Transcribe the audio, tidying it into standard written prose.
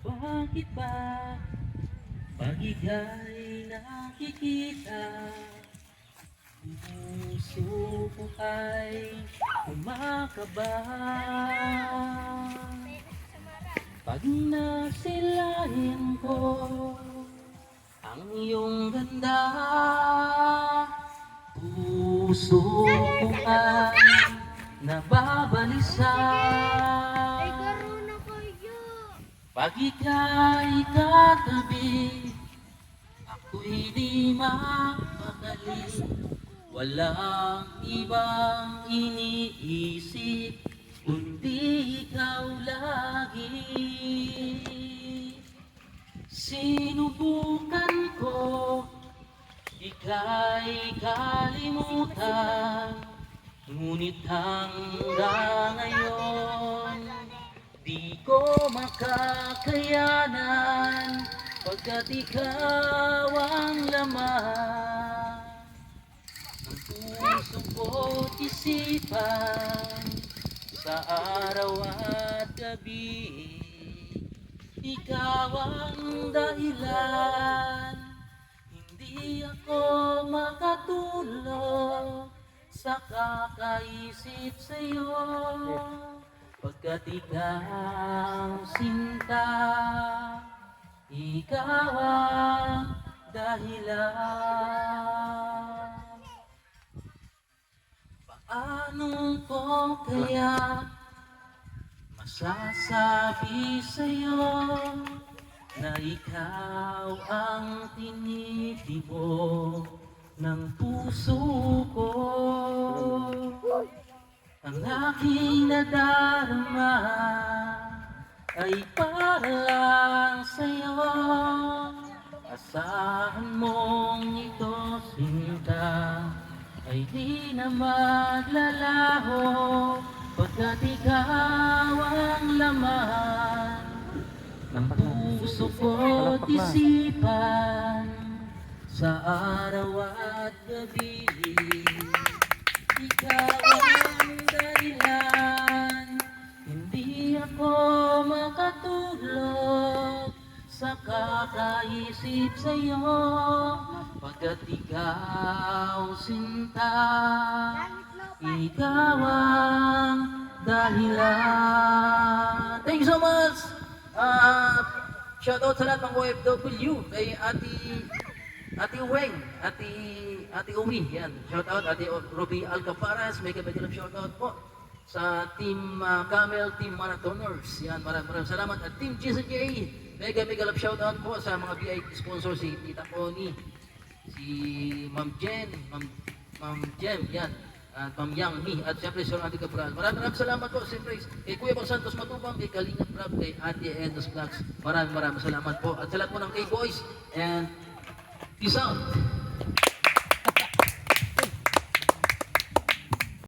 Bakit ba pag ika'y nakikita, puso ko ay kumakaba? Pag nasilayan ko ang iyong ganda, puso ko ay nababalisa. Pag ika'y katabi, ako'y di mapakali. Walang ibang iniisip, kundi ikaw lagi. Sinubukan ko, ika'y kalimutan, ngunit hanggang ngayon di ko makakayanan, pagkat ikaw ang laman ng puso ko't isipan sa araw at gabi. Ikaw ang dahilan, hindi ako makatulog sa kakaisip sa'yo, pagkat ikaw sinta, ikaw ang dahilan. Paano ko kaya masasabi sa'yo na ikaw ang tinitibok ng puso ko? Ang aking nadarama ay para lang sa'yo. Asahan mong ito, sinta, ay di na maglalaho, pagkat ikaw ang laman ng puso ko't isipan sa araw at gabi. Ikaw ang dahilan, hindi ako makatulog sa kakaisip sa'yo, pagkat ikaw sinta, ikaw ang dahilan. Thank you so much! Shoutout sa lahat ng OFW, kay Ate Weng, Ate Umi, yan. Shoutout, Ate Ruby Alcaparas, mega love shoutout po sa Team Camel, Team Marathoners. Yan, maraming salamat. At Team GCJ, mega love shoutout po sa mga VIP sponsor, si Tita Connie, si Ma'am Jen, Ma'am Jem, yan. At Ma'am Yang Mi, at siyempre Sir Andy Cabral. Maraming salamat po, siyempre kay Kuya Bang Santos Matubang, kay Kalingat Rab, kay Ate Endos Vlogs. Maraming salamat po. At sa lahat po ng K-Boys and peace out.